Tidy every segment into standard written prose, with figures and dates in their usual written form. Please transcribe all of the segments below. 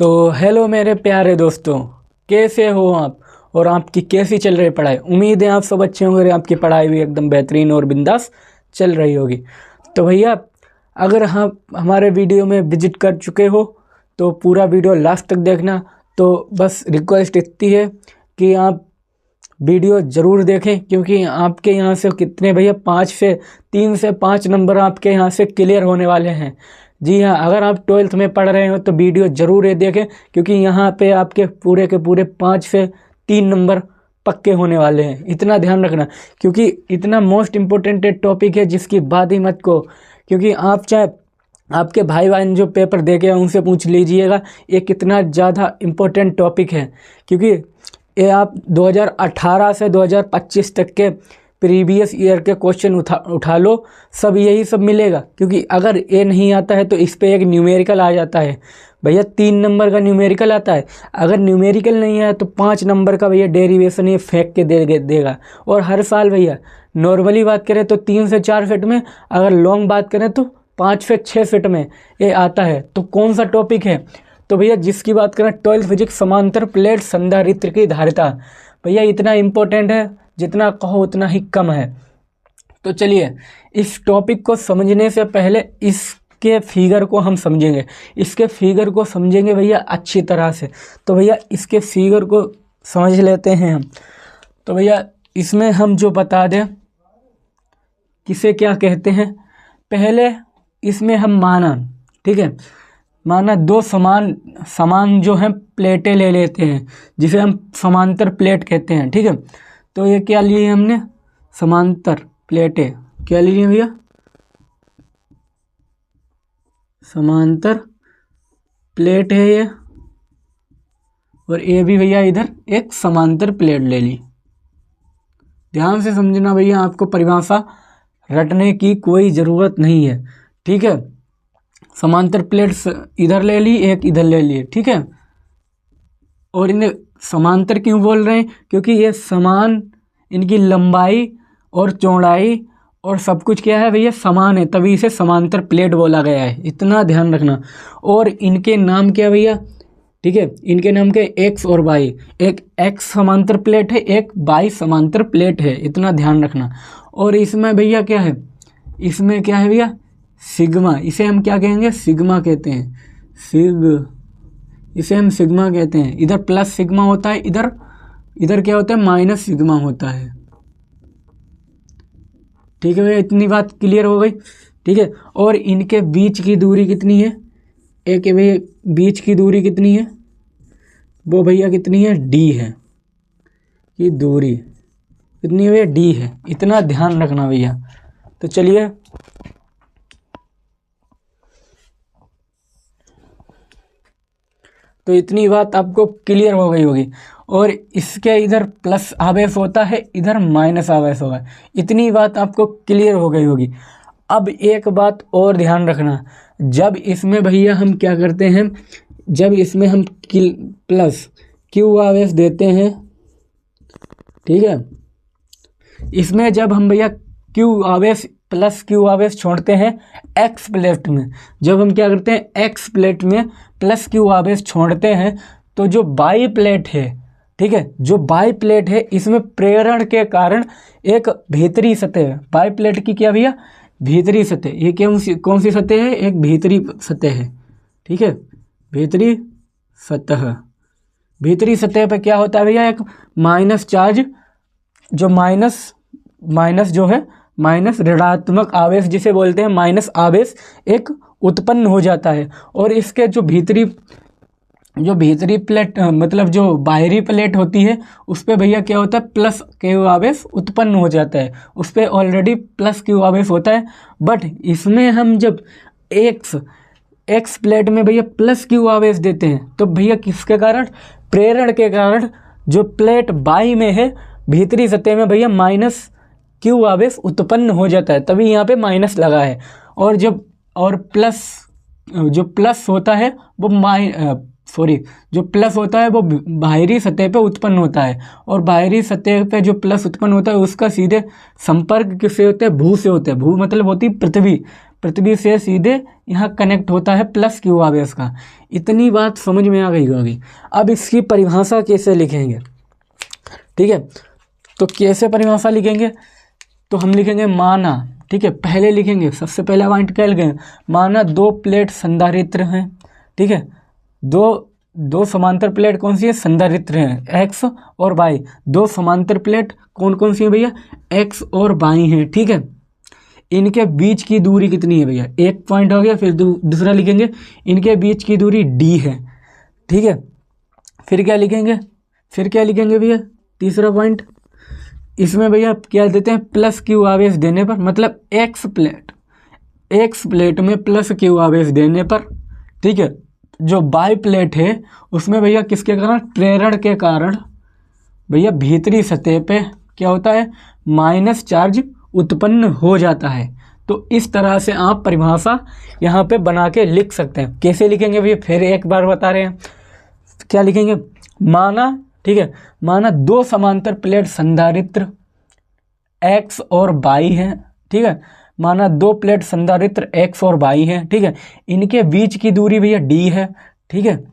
तो हेलो मेरे प्यारे दोस्तों, कैसे हो आप और आपकी कैसी चल रही पढ़ाई। उम्मीद है आप सब अच्छे होंगे, आपकी पढ़ाई भी एकदम बेहतरीन और बिंदास चल रही होगी। तो भैया, अगर आप हमारे वीडियो में विजिट कर चुके हो तो पूरा वीडियो लास्ट तक देखना। तो बस रिक्वेस्ट इतनी है कि आप वीडियो ज़रूर देखें, क्योंकि आपके यहाँ से कितने भैया 3 से 5 नंबर आपके यहाँ से क्लियर होने वाले हैं। जी हाँ, अगर आप 12th में पढ़ रहे हो तो वीडियो ज़रूर ये देखें, क्योंकि यहाँ पे आपके पूरे के पूरे 5 से 3 नंबर पक्के होने वाले हैं। इतना ध्यान रखना, क्योंकि इतना मोस्ट इम्पोर्टेंट टॉपिक है जिसकी बात ही मत को। क्योंकि आप चाहे आपके भाई बहन जो पेपर दे के उनसे पूछ लीजिएगा, ये कितना ज़्यादा इम्पोर्टेंट टॉपिक है। क्योंकि ये आप 2018 से 2025 तक के प्रीवियस ईयर के क्वेश्चन उठा लो, सब यही सब मिलेगा। क्योंकि अगर ये नहीं आता है तो इस पे एक न्यूमेरिकल आ जाता है भैया, 3 नंबर का न्यूमेरिकल आता है। अगर न्यूमेरिकल नहीं है तो 5 नंबर का भैया डेरिवेशन ये फेंक के देगा। और हर साल भैया नॉर्मली बात करें तो 3 से 4 फिट में, अगर लॉन्ग बात करें तो 5 से 6 फिट में ये आता है। तो कौन सा टॉपिक है? तो भैया जिसकी बात करें 12th फिजिक्स, समांतर प्लेट संधारित्र की धारिता। भैया इतना इम्पोर्टेंट है, जितना कहो उतना ही कम है। तो चलिए, इस टॉपिक को समझने से पहले इसके फिगर को हम समझेंगे। इसके फिगर को समझेंगे भैया अच्छी तरह से। तो भैया इसके फिगर को समझ लेते हैं हम। तो भैया इसमें हम जो बता दें किसे क्या कहते हैं। पहले इसमें हम माना, ठीक है, माना 2 समान जो हैं प्लेटें ले लेते हैं, जिसे हम समांतर प्लेट कहते हैं, ठीक है। तो ये क्या लिए हमने? समांतर प्लेटें क्या लिए भैया? समांतर प्लेट है ये, और ये भी भैया इधर एक समांतर प्लेट ले ली। ध्यान से समझना भैया, आपको परिभाषा रटने की कोई ज़रूरत नहीं है, ठीक है। समांतर प्लेट्स इधर ले ली, एक इधर ले ली, ठीक है। और इन्हें समांतर क्यों बोल रहे हैं? क्योंकि ये समान, इनकी लंबाई और चौड़ाई और सब कुछ क्या है भैया, समान है, तभी इसे समांतर प्लेट बोला गया है। इतना ध्यान रखना। और इनके नाम क्या भैया, ठीक है, इनके नाम के एक्स और वाई। एक एक्स समांतर प्लेट है, एक वाई समांतर प्लेट है, इतना ध्यान रखना। और इसमें भैया क्या है, इसमें क्या है भैया, सिग्मा। इसे हम क्या कहेंगे? सिग्मा कहते हैं। इसे हम सिग्मा कहते हैं। इधर प्लस सिग्मा होता है, इधर क्या होता है, माइनस सिग्मा होता है, ठीक है भैया। इतनी बात क्लियर हो गई, ठीक है। और इनके बीच की दूरी कितनी है? एक है भैया, बीच की दूरी कितनी है? वो भैया कितनी है? डी है। ये दूरी कितनी है भैया? डी है। इतना ध्यान रखना भैया। तो चलिए, तो इतनी बात आपको क्लियर हो गई होगी। और इसके इधर प्लस आवेश होता है, इधर माइनस आवेश होगा। इतनी बात आपको क्लियर हो गई होगी। अब एक बात और ध्यान रखना, जब इसमें भैया हम क्या करते हैं, जब इसमें हम प्लस क्यू आवेश देते हैं, ठीक है, इसमें जब हम भैया प्लस क्यू आवेश छोड़ते हैं एक्स प्लेट में, जब हम क्या करते हैं एक्स प्लेट में प्लस क्यू आवेश छोड़ते हैं, तो जो बाई प्लेट है, ठीक है, जो बाई प्लेट है, इसमें प्रेरण के कारण एक भीतरी सतह है। बाई प्लेट की क्या भैया? भीतरी सतह। ये कौन सी सतह है? एक भीतरी सतह है, ठीक है, भीतरी सतह। भीतरी सतह पे क्या होता है भैया? एक माइनस चार्ज, जो माइनस जो है, माइनस ऋणात्मक आवेश जिसे बोलते हैं, माइनस आवेश एक उत्पन्न हो जाता है। और इसके जो भीतरी प्लेट, मतलब जो बाहरी प्लेट होती है, उस पे भैया क्या होता है? प्लस क्यू आवेश उत्पन्न हो जाता है। उस पे ऑलरेडी प्लस क्यू आवेश होता है। बट इसमें हम जब एक्स प्लेट में भैया प्लस क्यू आवेश देते हैं, तो भैया किसके कारण? प्रेरण के कारण। जो प्लेट बाई में है, भीतरी सतह में भैया माइनस क्यू आवेश उत्पन्न हो जाता है, तभी यहाँ पे माइनस लगा है। और जो प्लस होता है वो जो प्लस होता है वो बाहरी सतह पे उत्पन्न होता है। और बाहरी सतह पे जो प्लस उत्पन्न होता है उसका सीधे संपर्क किससे होता है? भू से होता है। भू मतलब होती है पृथ्वी। पृथ्वी से सीधे यहाँ कनेक्ट होता है प्लस क्यू आवेश का। इतनी बात समझ में आ गई होगी। अब इसकी परिभाषा कैसे लिखेंगे, ठीक है, तो कैसे परिभाषा लिखेंगे, तो हम लिखेंगे माना, ठीक है, पहले लिखेंगे, सबसे पहला पॉइंट क्या लिखेंगे, माना दो प्लेट संधारित्र हैं, ठीक है, दो समांतर प्लेट कौन सी है, संधारित्र हैं, एक्स और वाई। दो समांतर प्लेट कौन कौन सी है भैया, एक्स और वाई हैं, ठीक है। इनके बीच की दूरी कितनी है भैया, एक पॉइंट हो गया। फिर दूसरा लिखेंगे इनके बीच की दूरी डी है, ठीक है। फिर क्या लिखेंगे भैया, तीसरा पॉइंट, इसमें भैया क्या देते हैं, प्लस क्यू आवेश देने पर, मतलब एक्स प्लेट में प्लस क्यू आवेश देने पर, ठीक है, जो बाई प्लेट है उसमें भैया किसके कारण, प्रेरण के कारण भैया भीतरी सतह पे क्या होता है, माइनस चार्ज उत्पन्न हो जाता है। तो इस तरह से आप परिभाषा यहाँ पे बना के लिख सकते हैं। कैसे लिखेंगे भैया, फिर एक बार बता रहे हैं, क्या लिखेंगे, माना, ठीक है, माना दो समांतर प्लेट संधारित्र एक्स और वाई है, ठीक है, माना दो प्लेट संधारित्र एक्स और वाई है, ठीक है, इनके बीच की दूरी भैया डी है, ठीक है।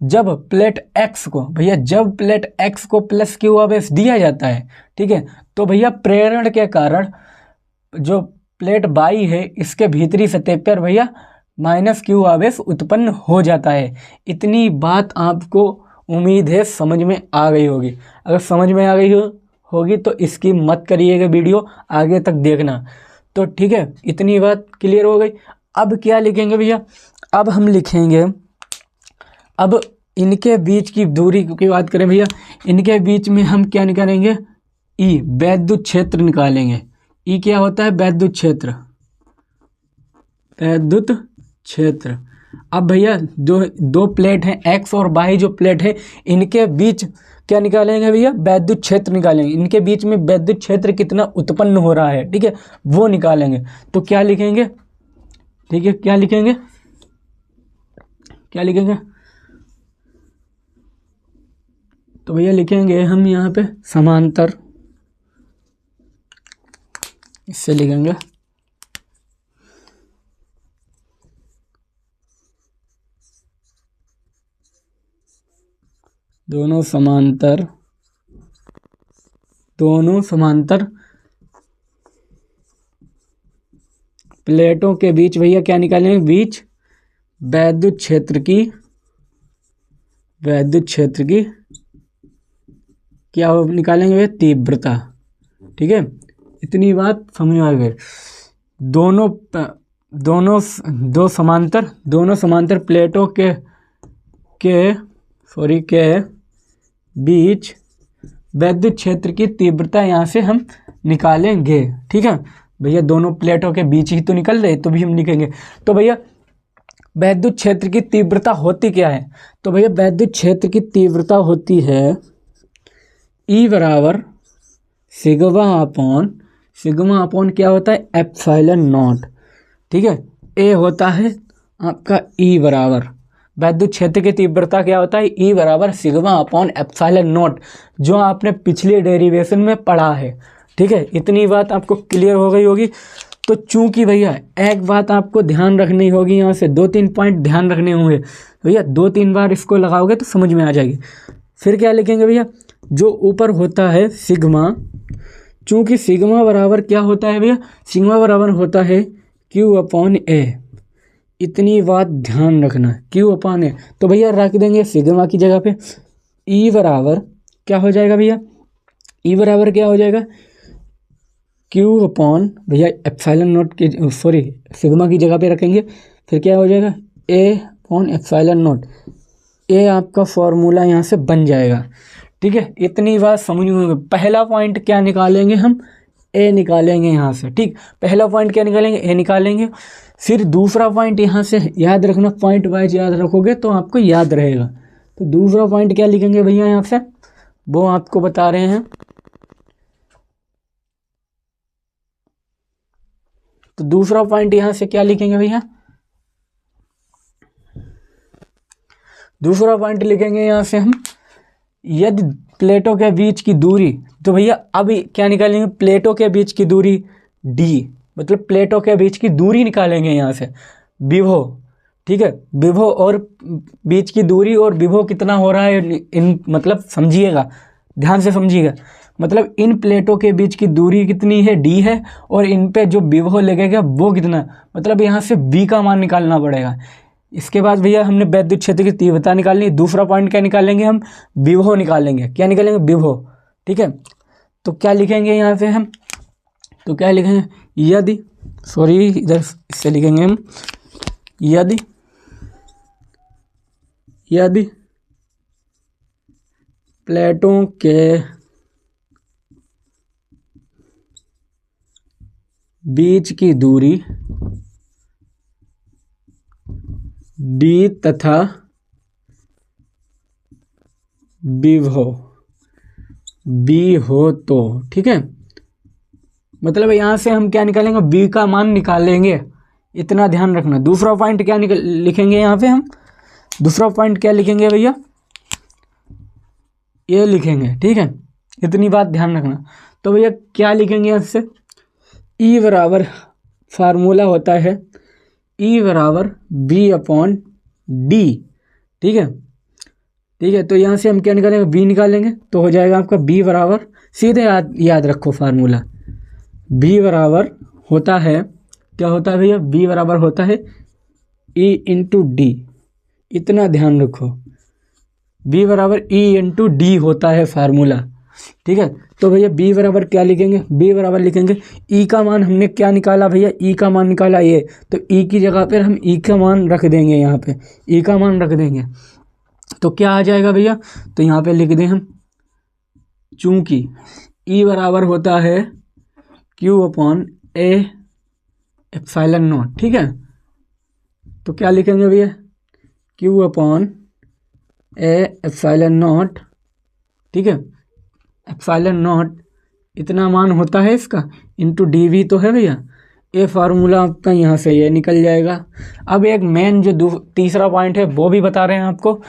जब प्लेट एक्स को प्लस क्यू आवेश दिया जाता है, ठीक है, तो भैया प्रेरण के कारण जो प्लेट वाई है इसके भीतरी सतह पर भैया माइनस क्यू आवेश उत्पन्न हो जाता है। इतनी बात आपको उम्मीद है समझ में आ गई होगी। अगर समझ में आ गई होगी तो इसकी मत करिएगा वीडियो, आगे तक देखना। तो ठीक है, इतनी बात क्लियर हो गई। अब क्या लिखेंगे भैया, अब हम लिखेंगे, अब इनके बीच की दूरी की बात करें भैया, इनके बीच में हम क्या निकालेंगे, ई वैद्युत क्षेत्र निकालेंगे। ई क्या होता है, वैद्युत क्षेत्र। अब भैया दो प्लेट हैं एक्स और वाई, जो प्लेट है इनके बीच क्या निकालेंगे भैया, वैद्युत क्षेत्र निकालेंगे। इनके बीच में वैद्युत क्षेत्र कितना उत्पन्न हो रहा है, ठीक है, वो निकालेंगे। तो क्या लिखेंगे, ठीक है, क्या लिखेंगे, तो भैया लिखेंगे हम यहाँ पे समांतर, इससे लिखेंगे दोनों समांतर प्लेटों के बीच भैया क्या निकालेंगे, बीच वैद्युत क्षेत्र की क्या निकालेंगे भैया, तीव्रता। ठीक है, इतनी बात समझ में आ गई। दोनों समांतर प्लेटों के बीच वैद्युत क्षेत्र की तीव्रता यहाँ से हम निकालेंगे। ठीक है भैया, दोनों प्लेटों के बीच ही तो निकल रहे, तो भी हम लिखेंगे। तो भैया वैद्युत क्षेत्र की तीव्रता होती क्या है, तो भैया वैद्युत क्षेत्र की तीव्रता होती है E बराबर सिग्मा अपॉन क्या होता है, एप्सिलॉन नॉट। ठीक है, ए होता है आपका E बराबर, वैद्युत क्षेत्र की तीव्रता क्या होता है, E बराबर सिग्मा अपॉन एप्सिलॉन नॉट, जो आपने पिछले डेरिवेशन में पढ़ा है। ठीक है, इतनी बात आपको क्लियर हो गई होगी। तो चूंकि भैया एक बात आपको ध्यान रखनी होगी, यहाँ से 2-3 पॉइंट ध्यान रखने होंगे भैया, 2-3 बार इसको लगाओगे तो समझ में आ जाएगी। फिर क्या लिखेंगे भैया, जो ऊपर होता है सिग्मा, चूंकि सिग्मा बराबर क्या होता है भैया, सिग्मा बराबर होता है Q अपॉन ए। इतनी बात ध्यान रखना, Q अपॉन ए। तो भैया रख देंगे सिग्मा की जगह पे E बराबर क्या हो जाएगा भैया, E बराबर क्या हो जाएगा, Q अपॉन भैया एप्सिलॉन नॉट की सिग्मा की जगह पे रखेंगे, फिर क्या हो जाएगा A अपॉन एप्सिलॉन नॉट। ए आपका फॉर्मूला यहाँ से बन जाएगा। ठीक है, इतनी बात समझ में। पहला पॉइंट क्या निकालेंगे हम, ए निकालेंगे यहाँ से। ठीक, पहला पॉइंट क्या निकालेंगे, ए निकालेंगे। फिर दूसरा पॉइंट यहाँ से याद रखना, पॉइंट वाइज याद रखोगे तो आपको याद रहेगा। तो दूसरा पॉइंट क्या लिखेंगे भैया यहाँ से, वो आपको बता रहे हैं। तो दूसरा पॉइंट यहाँ से क्या लिखेंगे भैया, दूसरा पॉइंट लिखेंगे यहाँ से हम, यदि प्लेटों के बीच की दूरी, तो भैया अब क्या निकालेंगे, प्लेटों के बीच की दूरी डी, मतलब प्लेटों के बीच की दूरी निकालेंगे यहाँ से, विभव, ठीक है। विभव और बीच की दूरी और विभव कितना हो रहा है इन, मतलब समझिएगा, ध्यान से समझिएगा। मतलब इन प्लेटों के बीच की दूरी कितनी है, d है, और इन पे जो विभव लगेगा वो कितना, मतलब यहाँ से v का मान निकालना पड़ेगा। इसके बाद भैया हमने वैद्युत क्षेत्र की तीव्रता निकालनी। दूसरा पॉइंट क्या निकालेंगे हम, विभव निकालेंगे। क्या निकालेंगे, विभव, ठीक है। तो क्या लिखेंगे यहाँ पे हम, तो क्या लिखेंगे, यदि, सॉरी इधर इससे लिखेंगे हम, यदि प्लेटों के बीच की दूरी d तथा विभव b हो तो, ठीक है। मतलब यहाँ से हम क्या निकालेंगे, b का मान निकालेंगे, इतना ध्यान रखना। दूसरा पॉइंट क्या लिखेंगे यहाँ पे हम, दूसरा पॉइंट क्या लिखेंगे भैया, ये लिखेंगे, ठीक है। इतनी बात ध्यान रखना। तो भैया क्या लिखेंगे यहाँ से, E बराबर, फार्मूला होता है E बराबर V/D, ठीक है, ठीक है। तो यहाँ से हम क्या निकालेंगे, B निकालेंगे, तो हो जाएगा आपका B बराबर, सीधे याद रखो फार्मूला, B बराबर होता है, क्या होता है भैया, B बराबर होता है E/D, इतना ध्यान रखो, B बराबर E/D होता है फार्मूला, ठीक है। तो भैया B बराबर क्या लिखेंगे, B बराबर लिखेंगे E का मान हमने क्या निकाला भैया, E का मान निकाला ये, तो E की जगह पर हम E का मान रख देंगे, यहाँ पे E का मान रख देंगे। तो क्या आ जाएगा भैया, तो यहाँ पे लिख दें हम, चूंकि E बराबर होता है Q/A ε0, ठीक है। तो क्या लिखेंगे भैया, Q/A ε0, ठीक है, ε0 इतना मान होता है इसका, इंटू dv तो है भैया, ये फार्मूला आपका यहाँ से ये निकल जाएगा। अब एक मेन जो तीसरा पॉइंट है वो भी बता रहे हैं आपको।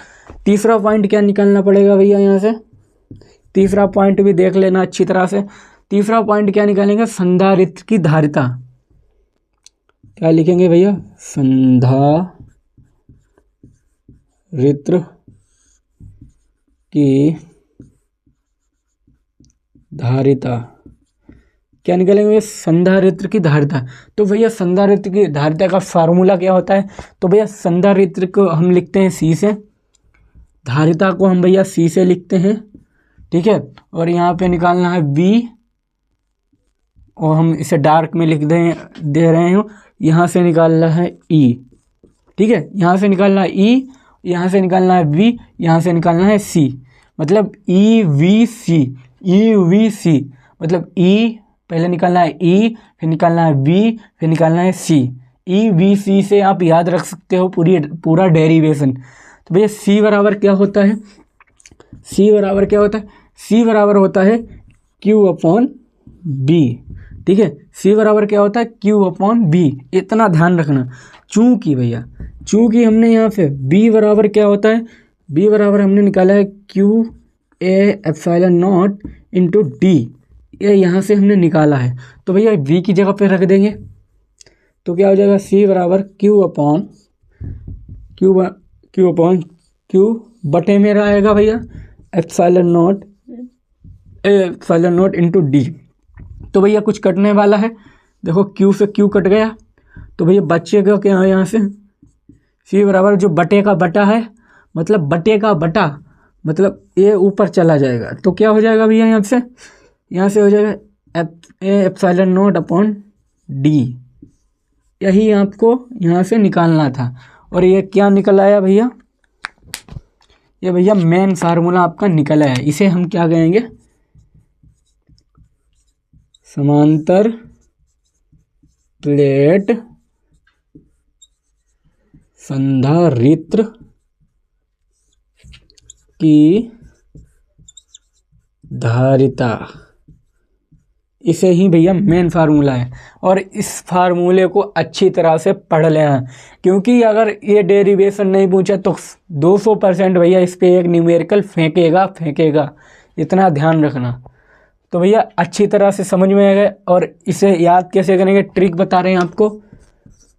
तीसरा पॉइंट क्या निकालना पड़ेगा भैया, यहाँ से तीसरा पॉइंट भी देख लेना अच्छी तरह से। तीसरा पॉइंट क्या निकालेंगे, संधारित्र की धारिता। क्या लिखेंगे भैया, संधारित्र की धारिता। क्या निकालेंगे, संधारित्र की धारिता। तो भैया संधारित्र की धारिता का फार्मूला क्या होता है, तो भैया संधारित्र को हम लिखते हैं C से, धारिता को हम भैया C से लिखते हैं, ठीक है। और यहाँ पे निकालना है V, और हम इसे डार्क में लिख दे रहे हैं, यहाँ से निकालना है E, ठीक है। यहाँ से निकालना है E, यहाँ से निकालना है V, यहाँ से निकालना है C, मतलब EVC, EVC मतलब E पहले निकालना है E, फिर निकालना है V, फिर निकालना है C। EVC से आप याद रख सकते हो पूरा डेरिवेशन। तो भैया C बराबर क्या होता है, C बराबर क्या होता है, C बराबर होता है Q/B, ठीक है। C बराबर क्या होता है, Q/B, इतना ध्यान रखना। चूंकि भैया, चूंकि हमने यहाँ पे B बराबर क्या होता है, B बराबर हमने निकाला है QA ε0 इंटू D, ये यहाँ से हमने निकाला है। तो भैया V की जगह पे रख देंगे, तो क्या हो जाएगा, C बराबर Q बटे में आएगा भैया ε0 इंटू D। तो भैया कुछ कटने वाला है, देखो Q से Q कट गया, तो भैया बचेगा क्या है यहाँ से, C बराबर जो बटे का बटा है, मतलब बटे का बटा, मतलब ये ऊपर चला जाएगा। तो क्या हो जाएगा भैया, यहाँ से हो जाएगा ε0/D। यही आपको यहाँ से निकालना था। और ये क्या निकल आया भैया, ये भैया मेन फार्मूला आपका निकल आया। इसे हम क्या कहेंगे, समांतर प्लेट संधारित्र की धारिता, इसे ही भैया मेन फार्मूला है। और इस फार्मूले को अच्छी तरह से पढ़ लेना, क्योंकि अगर ये डेरिवेशन नहीं पूछा तो 200% भैया इस पे एक न्यूमेरिकल फेंकेगा, इतना ध्यान रखना। तो भैया अच्छी तरह से समझ में आ गए। और इसे याद कैसे करेंगे, ट्रिक बता रहे हैं आपको,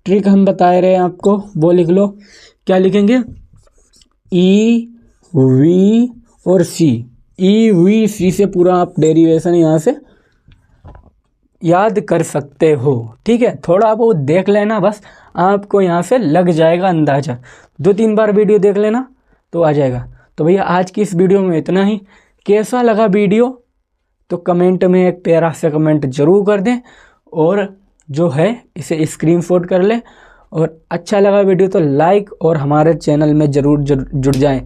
ट्रिक हम बता रहे हैं आपको, वो लिख लो। क्या लिखेंगे, ई वी और सी, ई वी सी से पूरा आप डेरिवेशन यहाँ से याद कर सकते हो। ठीक है, थोड़ा बहुत देख लेना, बस आपको यहाँ से लग जाएगा अंदाज़ा। 2-3 बार वीडियो देख लेना तो आ जाएगा। तो भैया आज की इस वीडियो में इतना ही। कैसा लगा वीडियो तो कमेंट में एक प्यारा सा कमेंट ज़रूर कर दें, और जो है इसे स्क्रीनशॉट कर लें। और अच्छा लगा वीडियो तो लाइक, और हमारे चैनल में ज़रूर जुड़ जाएं,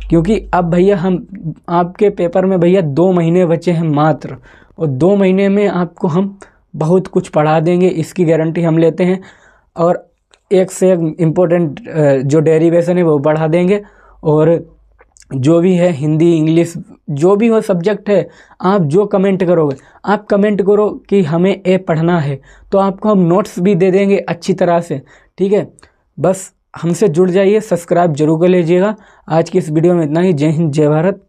क्योंकि अब भैया हम आपके पेपर में भैया 2 महीने बचे हैं मात्र, और 2 महीने में आपको हम बहुत कुछ पढ़ा देंगे, इसकी गारंटी हम लेते हैं। और एक से एक इम्पोर्टेंट जो डेरिवेशन है वो पढ़ा देंगे। और जो भी है हिंदी इंग्लिश जो भी हो सब्जेक्ट है, आप जो कमेंट करोगे, आप कमेंट करो कि हमें ये पढ़ना है, तो आपको हम नोट्स भी दे देंगे अच्छी तरह से। ठीक है, बस हमसे जुड़ जाइए, सब्सक्राइब जरूर कर लीजिएगा। आज की इस वीडियो में इतना ही। जय हिंद, जय भारत।